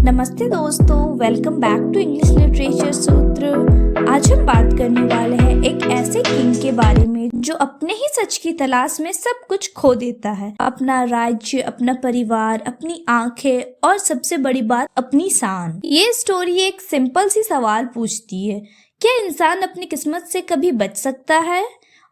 नमस्ते दोस्तों, welcome back to English literature Sutra. आज हम बात करने वाले हैं एक ऐसे किंग के बारे में जो अपने ही सच की तलाश में सब कुछ खो देता है। अपना राज्य, अपना परिवार, अपनी आंखें और सबसे बड़ी बात अपनी शान। ये स्टोरी एक सिंपल सी सवाल पूछती है, क्या इंसान अपनी किस्मत से कभी बच सकता है?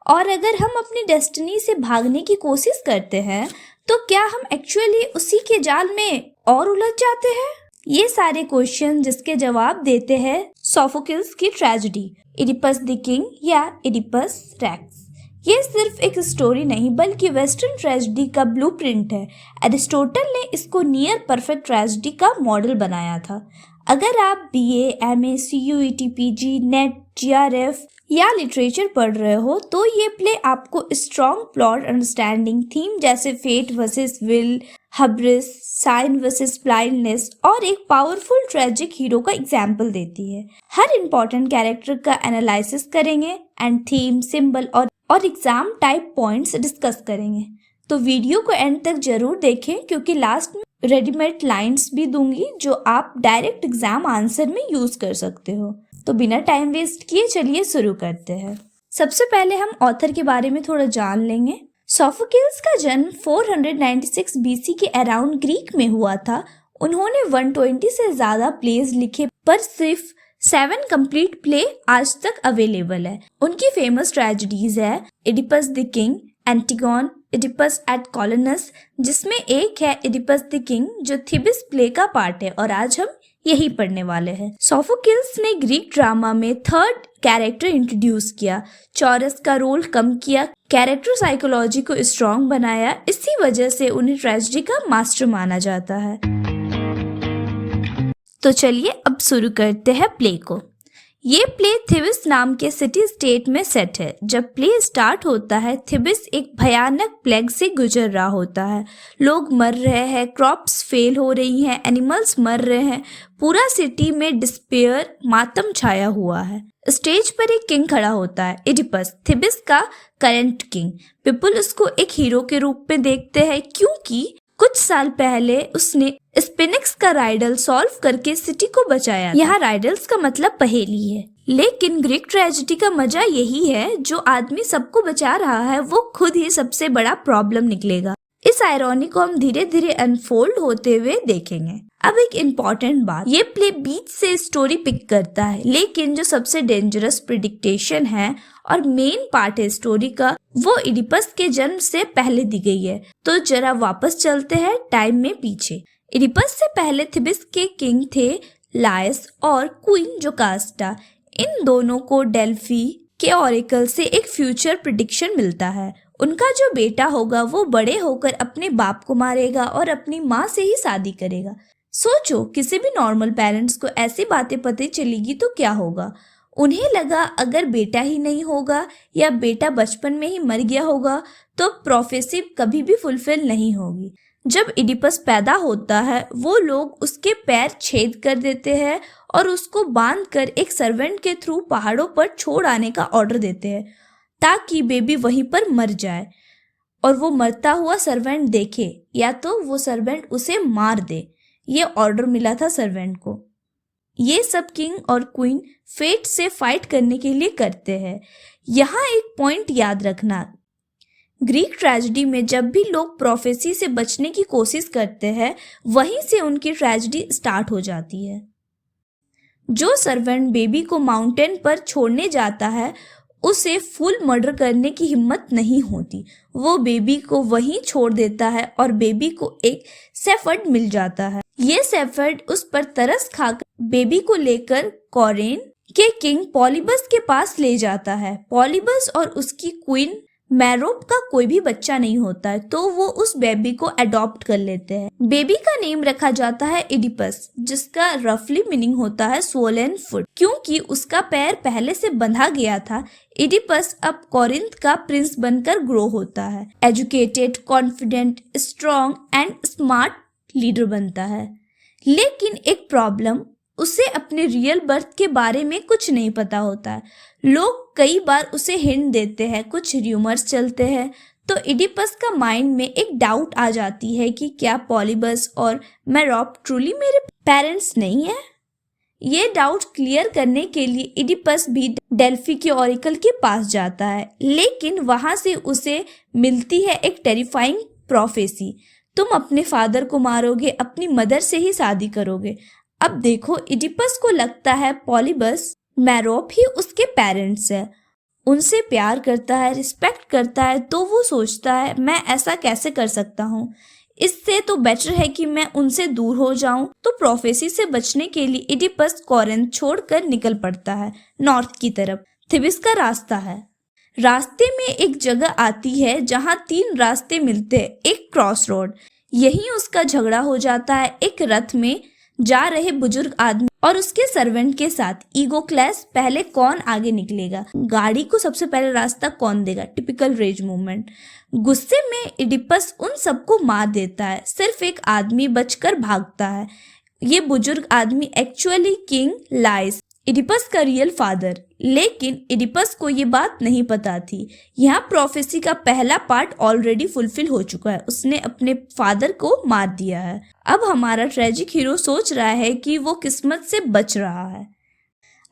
और अगर हम अपनी डेस्टिनी से भागने की कोशिश करते हैं तो क्या हम एक्चुअली उसी के जाल में और उलझ जाते हैं? ये सारे क्वेश्चन जिसके जवाब देते हैं सोफोक्लिस की ट्रेजेडी, इडिपस द किंग या इडिपस रेक्स। ये सिर्फ एक स्टोरी नहीं बल्कि वेस्टर्न ट्रेजेडी का ब्लूप्रिंट है। एरिस्टोटल ने इसको नियर परफेक्ट ट्रेजेडी का मॉडल बनाया था। अगर आप BA, MA, CUET, PG, NET, GRF या लिटरेचर पढ़ रहे हो तो ये प्ले आपको स्ट्रॉन्ग प्लॉट अंडरस्टैंडिंग, थीम जैसे fate versus will, hubris, sign versus blindness और एक पावरफुल ट्रेजिक हीरो का एग्जाम्पल देती है। हर इंपॉर्टेंट कैरेक्टर का एनालिसिस करेंगे एंड थीम, सिंबल और एग्जाम टाइप पॉइंट्स डिस्कस करेंगे। तो वीडियो को एंड तक जरूर देखें क्योंकि लास्ट में रेडीमेड लाइंस भी दूंगी जो आप डायरेक्ट एग्जाम आंसर में यूज कर सकते हो। तो बिना टाइम वेस्ट किए चलिए शुरू करते हैं। सबसे पहले हम ऑथर के बारे में थोड़ा जान लेंगे। सोफोक्लिस का जन्म 496 BC के अराउंड ग्रीक में हुआ था। उन्होंने 120 से ज्यादा प्लेज लिखे पर सिर्फ 7 कंप्लीट प्ले आज तक अवेलेबल है। उनकी फेमस ट्रेजेडीज है Oedipus the king, Antigone, Oedipus at Colonus, जिसमें एक है इडिपस द किंग जो थीबिस प्ले का पार्ट है और आज हम यही पढ़ने वाले हैं। सोफोक्लिस ने ग्रीक ड्रामा में थर्ड कैरेक्टर इंट्रोड्यूस किया, चौरस का रोल कम किया, कैरेक्टर साइकोलॉजी को स्ट्रॉन्ग बनाया। इसी वजह से उन्हें ट्रेजेडी का मास्टर माना जाता है। तो चलिए अब शुरू करते हैं प्ले को। ये प्ले थीबिस नाम के सिटी स्टेट में सेट है। जब प्ले स्टार्ट होता है थीबिस एक भयानक प्लेग से गुजर रहा होता है। लोग मर रहे हैं, क्रॉप्स फेल हो रही हैं, एनिमल्स मर रहे हैं, पूरा सिटी में डिस्पेयर, मातम छाया हुआ है। स्टेज पर एक किंग खड़ा होता है, इडिपस, थीबिस का करंट किंग। पीपल उसको एक हीरो के रूप में देखते हैं क्योंकि कुछ साल पहले उसने स्पिनिक्स का राइडल सॉल्व करके सिटी को बचाया। यहाँ राइडल्स का मतलब पहेली है, लेकिन ग्रीक ट्रेजेडी का मजा यही है जो आदमी सबको बचा रहा है वो खुद ही सबसे बड़ा प्रॉब्लम निकलेगा। इस आयरनी को हम धीरे धीरे अनफोल्ड होते हुए देखेंगे। अब एक इम्पोर्टेंट बात, ये प्ले बीच से स्टोरी पिक करता है, लेकिन जो सबसे डेंजरस प्रिडिक्टेशन है और मेन पार्ट है स्टोरी का वो इडिपस के जन्म से पहले दी गई है। तो जरा वापस चलते हैं टाइम में पीछे। इडिपस से पहले थीबिस के किंग थे लायस और क्वीन जोकास्टा। इन दोनों को डेल्फी के ऑरेकल से एक फ्यूचर प्रिडिक्शन मिलता है। उनका जो बेटा होगा वो बड़े होकर अपने बाप को मारेगा और अपनी माँ से ही शादी करेगा। सोचो, किसी भी नॉर्मल पेरेंट्स को ऐसी बातें पता चलेगी तो क्या होगा। उन्हें लगा अगर बेटा ही नहीं होगा या बेटा बचपन में ही मर गया होगा तो प्रोफेसी कभी भी फुलफिल नहीं होगी। जब इडिपस पैदा होता है वो लोग उसके पैर छेद कर देते हैं और उसको बांधकर एक सर्वेंट के थ्रू पहाड़ों पर छोड़ आने का ऑर्डर देते हैं ताकि बेबी वहीं पर मर जाए और वो मरता हुआ सर्वेंट देखे या तो वो सर्वेंट उसे मार दे। ये ऑर्डर मिला था सर्वेंट को। ये सब किंग और क्वीन फेट से फाइट करने के लिए करते हैं। यहाँ एक पॉइंट याद रखना, ग्रीक ट्रेजेडी में जब भी लोग प्रोफेसी से बचने की कोशिश करते हैं वहीं से उनकी ट्रेजेडी स्टार्ट हो जाती है। जो सर्वेंट बेबी को माउंटेन पर छोड़ने जाता है उसे फुल मर्डर करने की हिम्मत नहीं होती। वो बेबी को वहीं छोड़ देता है और बेबी को एक शेफर्ड मिल जाता है। ये शेफर्ड उस पर तरस खाकर बेबी को लेकर कॉरेन के किंग पॉलीबस के पास ले जाता है। पॉलीबस और उसकी क्वीन मैरोप का कोई भी बच्चा नहीं होता है तो वो उस बेबी को अडॉप्ट कर लेते हैं। बेबी का नेम रखा जाता है इडिपस, जिसका रफली मीनिंग होता है स्वोलन फुट। क्योंकि उसका पैर पहले से बंधा गया था, इडिपस अब कोरिंथ का प्रिंस बनकर ग्रो होता है। Educated, confident, strong and smart leader बनता है। लेकिन एक प्रॉब्लम, उसे अपने रियल बर्थ के बारे में कुछ नहीं पता होता है। लोग कई बार उसे हिंट देते हैं, कुछ र्यूमर्स चलते हैं तो इडिपस का माइंड में एक डाउट आ जाती है कि क्या पॉलीबस और मेरोप ट्रूली मेरे पेरेंट्स नहीं है। ये डाउट क्लियर करने के लिए इडिपस भी डेल्फी के ऑरिकल के पास जाता है, लेकिन वहां से उसे मिलती है एक टेरिफाइंग प्रोफेसी, तुम अपने फादर को मारोगे, अपनी मदर से ही शादी करोगे। अब देखो, इडिपस को लगता है पॉलीबस मेरोप ही उसके पेरेंट्स है, उनसे प्यार करता है, रिस्पेक्ट करता है, तो वो सोचता है मैं ऐसा कैसे कर सकता हूँ, इससे तो बेटर है कि मैं उनसे दूर हो जाऊं। तो प्रोफेसी से बचने के लिए इडिपस कोरिन्थ छोड़कर निकल पड़ता है नॉर्थ की तरफ। थिबिस का रास्ता है। रास्ते में एक जगह आती है जहां 3 रास्ते मिलते हैं, एक क्रॉस रोड। यहीं उसका झगड़ा हो जाता है एक रथ में जा रहे बुजुर्ग आदमी और उसके सर्वेंट के साथ। ईगो क्लैश, पहले कौन आगे निकलेगा, गाड़ी को सबसे पहले रास्ता कौन देगा, टिपिकल रेज मूवमेंट। गुस्से में इडिपस उन सबको मार देता है, सिर्फ एक आदमी बचकर भागता है। ये बुजुर्ग आदमी एक्चुअली किंग लाइस, इडिपस का रियल फादर, लेकिन इडिपस को ये बात नहीं पता थी। यहाँ प्रोफेसी का पहला पार्ट ऑलरेडी फुलफिल हो चुका है, उसने अपने फादर को मार दिया है। अब हमारा ट्रेजिक हीरो सोच रहा है कि वो किस्मत से बच रहा है।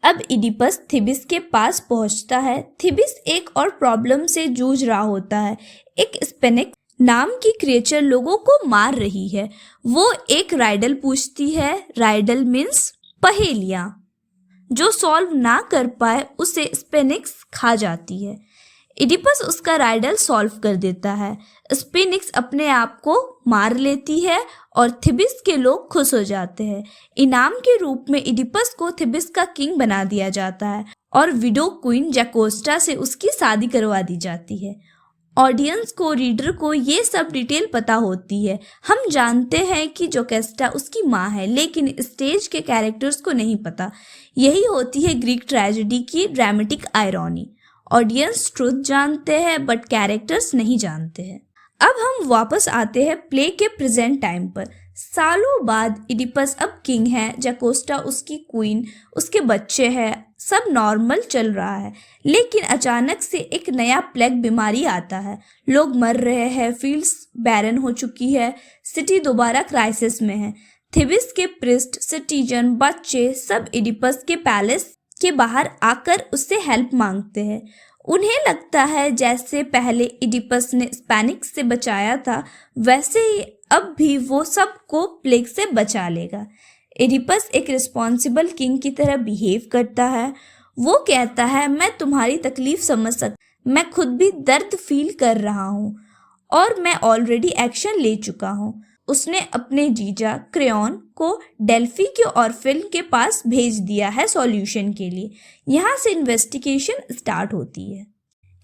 अब इडिपस थिबिस के पास पहुंचता है। थिबिस एक और प्रॉब्लम से जूझ रहा होता है। एक स्पेनिक नाम की क्रिएचर लोगों को मार रही है। वो एक राइडल पूछती है, राइडल मीन्स पहेलियां, जो सॉल्व ना कर पाए उसे स्पेनिक्स खा जाती है। इडिपस उसका राइडल सॉल्व कर देता है। स्पेनिक्स अपने आप को मार लेती है और थिबिस के लोग खुश हो जाते हैं। इनाम के रूप में इडिपस को थिबिस का किंग बना दिया जाता है और विडो क्वीन जैकोस्टा से उसकी शादी करवा दी जाती है। ऑडियंस को, रीडर को ये सब डिटेल पता होती है। हम जानते हैं कि जोकेस्टा उसकी माँ है, लेकिन स्टेज के कैरेक्टर्स को नहीं पता। यही होती है ग्रीक ट्रेजेडी की ड्रामेटिक आयरॉनी। ऑडियंस ट्रुथ जानते हैं बट कैरेक्टर्स नहीं जानते हैं। अब हम वापस आते हैं प्ले के प्रेजेंट टाइम पर। सालों बाद इडिपस अब किंग है, जैकोस्टा उसकी क्वीन, उसके बच्चे हैं, सब नॉर्मल चल रहा है। लेकिन अचानक से एक नया प्लेग बीमारी आता है, लोग मर रहे हैं, फील्ड्स बैरन हो चुकी है, सिटी दोबारा क्राइसिस में है। थिबिस के प्रिस्ट, सिटीजन, बच्चे सब इडिपस के पैलेस के बाहर आकर उससे हेल्प मांगते हैं। उन्हें लगता है जैसे पहले इडिपस ने स्पेनिक्स से बचाया था, वैसे ही अब भी वो सबको प्लेग से बचा लेगा। इडिपस एक रिस्पॉन्सिबल किंग की तरह बिहेव करता है। वो कहता है मैं तुम्हारी तकलीफ समझ सकता, मैं खुद भी दर्द फील कर रहा हूँ और मैं ऑलरेडी एक्शन ले चुका हूँ। उसने अपने जीजा क्रेओन को डेल्फी के ऑर्फिन के पास भेज दिया है सॉल्यूशन के लिए। यहाँ से इन्वेस्टिगेशन स्टार्ट होती है।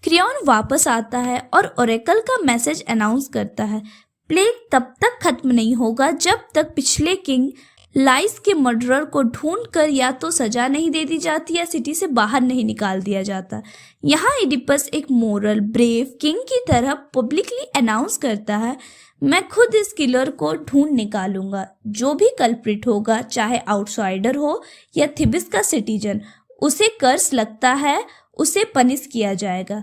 क्रेओन वापस आता है और ओरेकल का मैसेज अनाउंस करता है, प्लेग तब तक खत्म नहीं होगा जब तक पिछले किंग लाइस के मर्डरर को ढूंढकर या तो सजा नहीं दे दी जाती या सिटी से बाहर नहीं निकाल दिया जाता। यहाँ इडिपस एक मोरल ब्रेव किंग की तरह पब्लिकली अनाउंस करता है, मैं खुद इस किलर को ढूंढ निकालूंगा। जो भी कल्प्रिट होगा, चाहे आउटसाइडर हो या थिबिस का सिटीजन, उसे कर्स लगता है, उसे पनिश किया जाएगा।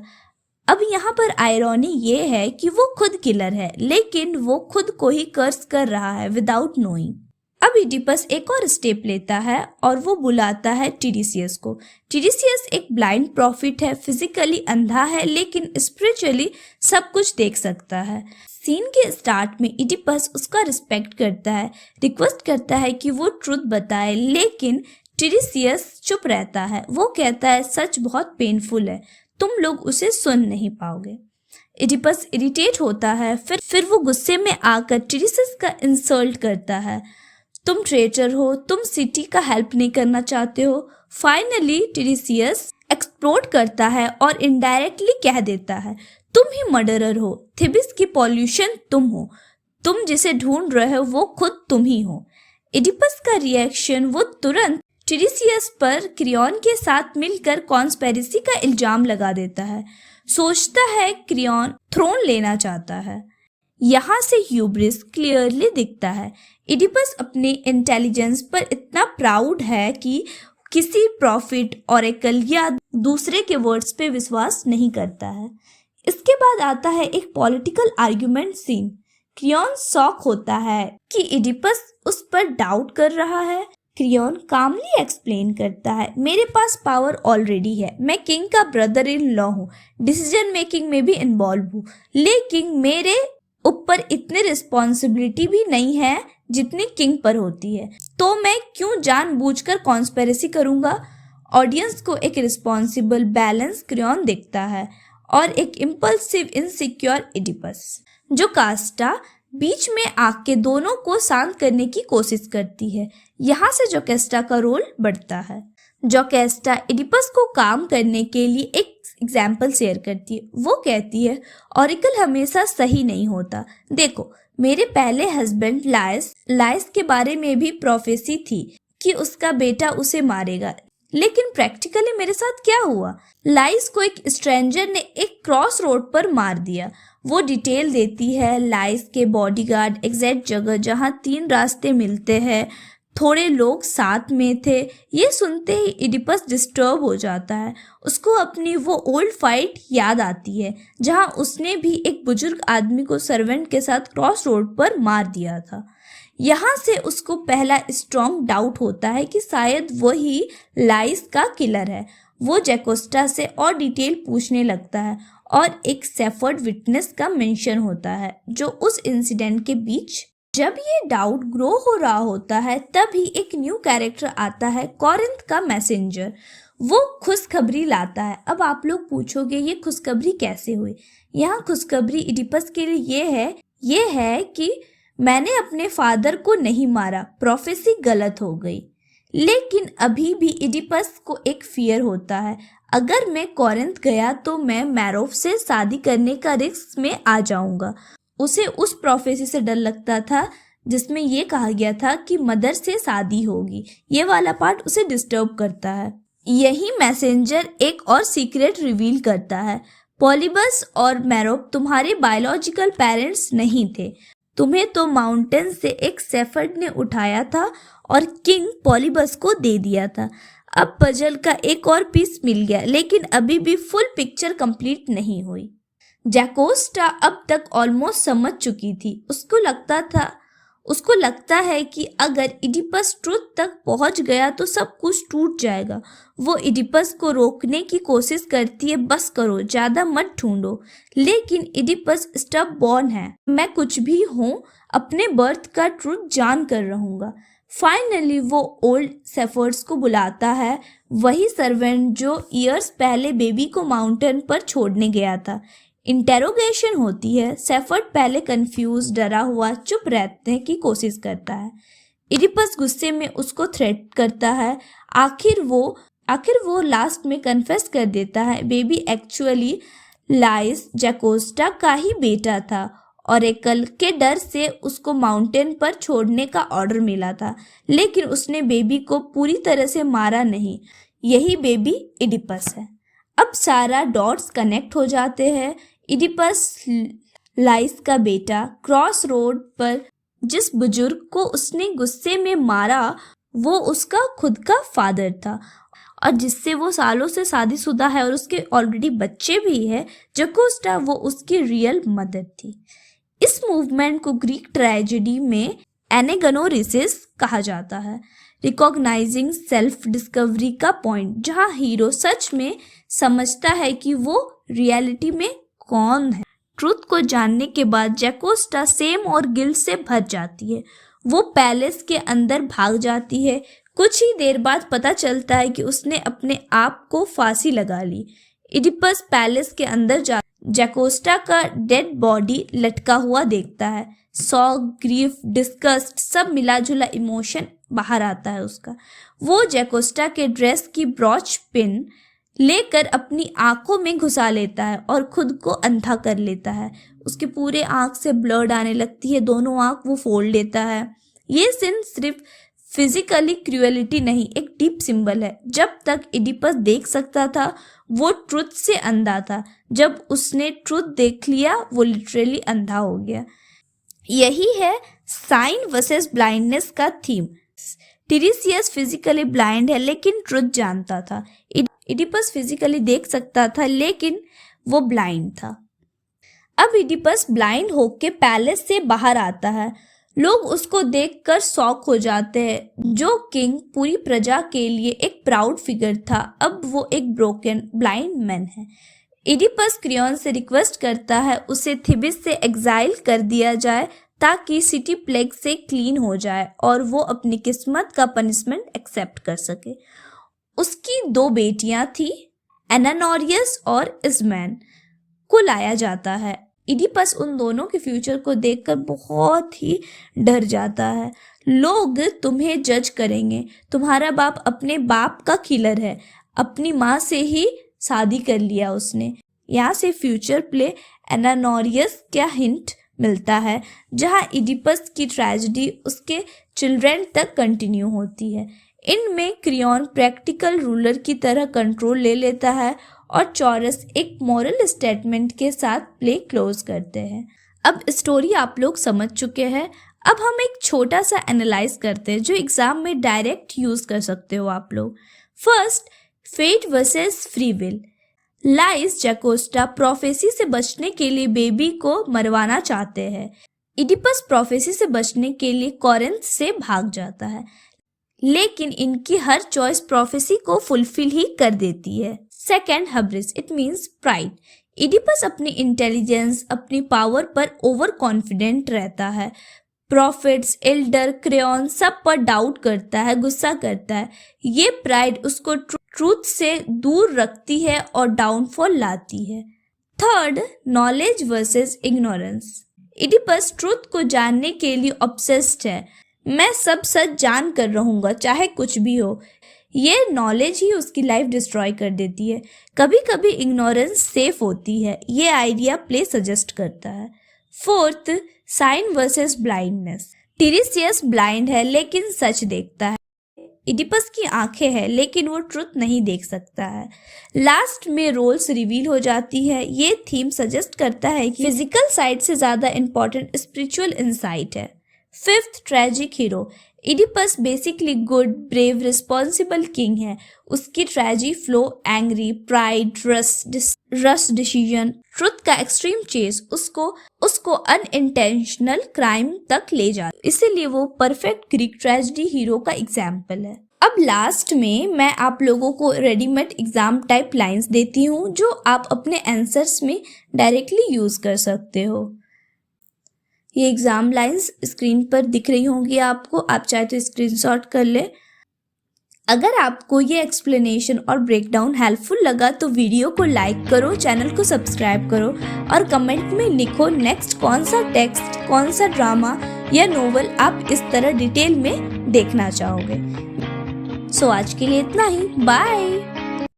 अब यहाँ पर आयरॉनी ये है कि वो खुद किलर है, लेकिन वो खुद को ही कर्स कर रहा है विदाउट नोइंग। अब इडिपस एक और स्टेप लेता है और वो बुलाता है टीरिसियस को। टीरिसियस एक ब्लाइंड प्रॉफिट है, फिजिकली अंधा है लेकिन स्पिरिचुअली सब कुछ देख सकता है। सीन के स्टार्ट में इडिपस उसका रिस्पेक्ट करता है, रिक्वेस्ट करता है कि वो ट्रुथ बताए, लेकिन टीरिसियस चुप रहता है। वो कहता है सच बहुत पेनफुल है, तुम लोग उसे सुन नहीं पाओगे। इडिपस इरिटेट होता है, फिर वो गुस्से में आकर टीरिसियस का इंसल्ट करता है, तुम ट्रेटर हो, तुम सिटी का हेल्प नहीं करना चाहते हो। फाइनली टीरिसियस एक्सप्लोड करता है और इनडायरेक्टली कह देता है तुम ही मर्डरर हो, थिबिस की पॉल्यूशन तुम हो, तुम जिसे ढूंढ रहे हो वो खुद तुम ही हो। इडिपस का रिएक्शन, वो तुरंत टीरिसियस पर क्रियोन के साथ मिलकर कॉन्स्पेरेसी का इल्जाम लगा देता है। सोचता है क्रियोन थ्रोन लेना चाहता है। यहाँ से ह्यूब्रिस क्लियरली दिखता है। इडिपस अपने इंटेलिजेंस पर इतना प्राउड है कि किसी प्रॉफिट, ऑरेकल या दूसरे के वर्ड्स पे विश्वास नहीं करता है। इसके बाद आता है एक political argument scene. Creon shock होता है कि इडिपस उस पर डाउट कर रहा है। क्रियोन कामली एक्सप्लेन करता है, मेरे पास पावर ऑलरेडी है, मैं किंग का ब्रदर इन लॉ हूँ, डिसीजन मेकिंग में भी इन्वॉल्व हूँ, लेकिन मेरे ऊपर इतनी रिस्पॉन्सिबिलिटी भी नहीं है जितनी किंग पर होती है, तो मैं क्यों जानबूझकर कॉन्स्पिरेसी करूँगा। ऑडियंस को एक रिस्पॉन्सिबल बैलेंस क्रियोन दिखता है और एक इम्पल्सिव इनसिक्योर इडिपस। जो कास्टा बीच में आके दोनों को शांत करने की कोशिश करती है। यहाँ से जोकास्टा का रोल बढ़ता है। जोकास्टा इडिपस को काम करने के लिए एक एग्जाम्पल शेयर करती है। वो कहती है, ऑरिकल हमेशा सही नहीं होता। देखो, मेरे पहले हस्बैंड लाइस के बारे में भी प्रोफेसी थी कि उसका बेटा उसे मारेगा, लेकिन प्रैक्टिकली मेरे साथ क्या हुआ? लाइस को एक स्ट्रेंजर ने एक क्रॉस रोड पर मार दिया। वो डिटेल देती है लाइस के बॉडीगार्ड एग्जैक्ट जगह जहां 3 रास्ते मिलते हैं, थोड़े लोग साथ में थे। ये सुनते ही इडिपस डिस्टर्ब हो जाता है। उसको अपनी वो ओल्ड फाइट याद आती है जहां उसने भी एक बुजुर्ग आदमी को सर्वेंट के साथ क्रॉस रोड पर मार दिया था। यहाँ से उसको पहला स्ट्रॉन्ग डाउट होता है कि शायद वही लाइस का किलर है। वो जोकास्टा से और डिटेल पूछने लगता है और एक शेफर्ड विटनेस का मेंशन होता है जो उस इंसिडेंट के बीच। जब ये डाउट ग्रो हो रहा होता है तभी एक न्यू कैरेक्टर आता है, कॉरिंथ का मैसेंजर। वो खुशखबरी लाता है। अब आप लोग पूछोगे ये खुशखबरी कैसे हुई? यहाँ खुशखबरी इडिपस के लिए ये है कि मैंने अपने फादर को नहीं मारा, प्रोफेसी गलत हो गई। लेकिन अभी भी इडिपस को एक फियर होता है, अगर मैं कॉरिंथ गया तो मैं मैरोव से शादी करने का रिस्क में आ जाऊंगा। उसे उस प्रोफेसी से डर लगता था जिसमें ये कहा गया था कि मदर से शादी होगी। ये वाला पार्ट उसे डिस्टर्ब करता है। यही मैसेंजर एक और सीक्रेट रिवील करता है, पॉलीबस और मैरोव तुम्हारे बायोलॉजिकल पेरेंट्स नहीं थे। तुम्हें तो माउंटेन से एक शेफर्ड ने उठाया था और किंग पॉलीबस को दे दिया था। अब पजल का एक और पीस मिल गया, लेकिन अभी भी फुल पिक्चर कंप्लीट नहीं हुई। जोकास्टा अब तक ऑलमोस्ट समझ चुकी थी। उसको लगता है कि अगर इडिपस ट्रुथ तक पहुंच गया तो सब कुछ टूट जाएगा। वो इडिपस को रोकने की कोशिश करती है, बस करो, ज़्यादा मत ढूंढो। लेकिन इडिपस स्टबबॉर्न है, मैं कुछ भी हूँ अपने बर्थ का ट्रुथ जान कर रहूँगा। फाइनली वो ओल्ड शेफर्ड्स को बुलाता है, वही सर्वेंट जो ईयर्स पहले बेबी को माउंटेन पर छोड़ने गया था। इंटेरोगेशन होती है। शेफर्ड पहले कंफ्यूज, डरा हुआ, चुप रहने की कोशिश करता है। इडिपस गुस्से में उसको थ्रेट करता है। आखिर वो लास्ट में कन्फेस कर देता है, बेबी एक्चुअली लाइस जोकास्टा का ही बेटा था। ऑरेकल के डर से उसको माउंटेन पर छोड़ने का ऑर्डर मिला था, लेकिन उसने बेबी को पूरी तरह से मारा नहीं। यही बेबी इडिपस है। अब सारा डॉट्स कनेक्ट हो जाते हैं। इडिपस लाइस का बेटा, क्रॉस रोड पर जिस बुजुर्ग को उसने गुस्से में मारा वो उसका खुद का फादर था, और जिससे वो सालों से शादीशुदा है और उसके ऑलरेडी बच्चे भी है। जोकास्टा वो उसकी रियल मदर थी। इस मूवमेंट को ग्रीक ट्रेजेडी में एनेगनोरिसिस कहा जाता है, रिकॉग्नाइजिंग सेल्फ डिस्कवरी का पॉइंट, जहाँ हीरो सच में समझता है कि वो रियलिटी में कौन है। ट्रुथ को जानने के बाद जोकास्टा सेम और गिल्ट से भर जाती है। वो पैलेस के अंदर भाग जाती है। कुछ ही देर बाद पता चलता है कि उसने अपने आप को फांसी लगा ली। इडिपस पैलेस के अंदर जोकास्टा का डेड बॉडी लटका हुआ देखता है। शॉक, ग्रीफ, डिस्गस्ट सब मिला जुला इमोशन बाहर आता है उसका। वो जोकास्टा के ड्रेस की ब्रॉच पिन लेकर अपनी आंखों में घुसा लेता है और खुद को अंधा कर लेता है। उसके पूरे आंख से ब्लड आने लगती है, दोनों आंख वो फोड़ लेता है। ये सीन सिर्फ फिजिकली क्रूएलिटी नहीं, एक डीप सिंबल है। जब तक इडिपस देख सकता था वो ट्रुथ से अंधा था, जब उसने ट्रुथ देख लिया वो लिटरली अंधा हो गया। यही है साइन वर्सेस ब्लाइंडनेस का थीम। टीरेसियस फिजिकली ब्लाइंड है लेकिन ट्रुथ जानता था। इडिपस फिजिकली देख सकता था लेकिन वो ब्लाइंड था। अब इडिपस ब्लाइंड होके पैलेस से बाहर आता है। लोग उसको देखकर शॉक हो जाते हैं। जो किंग पूरी प्रजा के लिए एक प्राउड फिगर था, अब वो एक ब्रोकन ब्लाइंड मैन है। इडिपस क्रियॉन से रिक्वेस्ट करता है उसे थिबिस से एग्जाइल कर दिया जाए ताकि सिटी प्लेग से क्लीन हो जाए और वो अपनी किस्मत का पनिशमेंट एक्सेप्ट कर सके। उसकी 2 बेटियां थी, एनानोरियस और इस्मैन को लाया जाता है। इडिपस उन दोनों के फ्यूचर को देखकर बहुत ही डर जाता है। लोग तुम्हें जज करेंगे, तुम्हारा बाप अपने बाप का किलर है, अपनी माँ से ही शादी कर लिया उसने। यहाँ से फ्यूचर प्ले एनानोरियस क्या हिंट मिलता है, जहाँ इडिपस की ट्रेजेडी उसके चिल्ड्रन तक कंटिन्यू होती है। इनमें क्रियॉन प्रैक्टिकल रूलर की तरह कंट्रोल ले लेता है और चॉरस एक मॉरल स्टेटमेंट के साथ प्ले क्लोज करते हैं। अब स्टोरी आप लोग समझ चुके हैं। अब हम एक छोटा सा एनालाइज करते हैं जो एग्जाम में डायरेक्ट यूज कर सकते हो आप लोग। First, fate versus free will. Laius Jocasta prophecy से बचने के लिए बेबी को मरवाना चाहते हैं। इडिपस प्रोफेसी से बचने के लिए कॉरिंथ से भाग जाता है, लेकिन इनकी हर चॉइस प्रोफेसी को फुलफिल ही कर देती है। Second, hubris, it means pride. Oedipus अपनी इंटेलिजेंस, अपनी पावर पर ओवर कॉन्फिडेंट रहता है। प्रॉफिट्स, एल्डर, क्रेयॉन सब पर डाउट करता है, गुस्सा करता है। ये प्राइड उसको ट्रूथ से दूर रखती है और डाउनफॉल लाती है। Third, knowledge versus ignorance. Oedipus truth को जानने के लिए ऑब्सेस्ड है। मैं सब सच जान कर रहूंगा चाहे कुछ भी हो। ये नॉलेज ही उसकी लाइफ डिस्ट्रॉय कर देती है। कभी कभी इग्नोरेंस सेफ होती है, ये आइडिया प्ले सजेस्ट करता है। Fourth, sight versus blindness. Tiresias blind है लेकिन सच देखता है। इडिपस की आंखें हैं लेकिन वो ट्रुथ नहीं देख सकता है। लास्ट में रोल्स रिवील हो जाती है। ये थीम सजेस्ट करता है कि फिजिकल साइड से ज़्यादा इंपॉर्टेंट स्पिरिचुअल इंसाइट है। Fifth, tragic hero. Oedipus basically good, brave, responsible king है। उसकी ट्रेजी flow angry, pride, rush decision, truth का एक्सट्रीम चेस उसको अनइंटेंशनल क्राइम तक ले जाता है। इसीलिए वो परफेक्ट ग्रीक ट्रेजेडी हीरो का एग्जाम्पल है। अब लास्ट में मैं आप लोगों को रेडीमेड एग्जाम टाइप लाइंस देती हूँ जो आप अपने आंसर्स में डायरेक्टली यूज कर सकते हो। ये एग्जाम लाइंस स्क्रीन पर दिख रही होंगी आपको, आप चाहे तो स्क्रीनशॉट कर ले। अगर आपको ये एक्सप्लेनेशन और ब्रेकडाउन हेल्पफुल लगा तो वीडियो को लाइक करो, चैनल को सब्सक्राइब करो और कमेंट में लिखो नेक्स्ट कौन सा टेक्स्ट, कौन सा ड्रामा या नोवेल आप इस तरह डिटेल में देखना चाहोगे। सो आज के लिए इतना ही, बाय।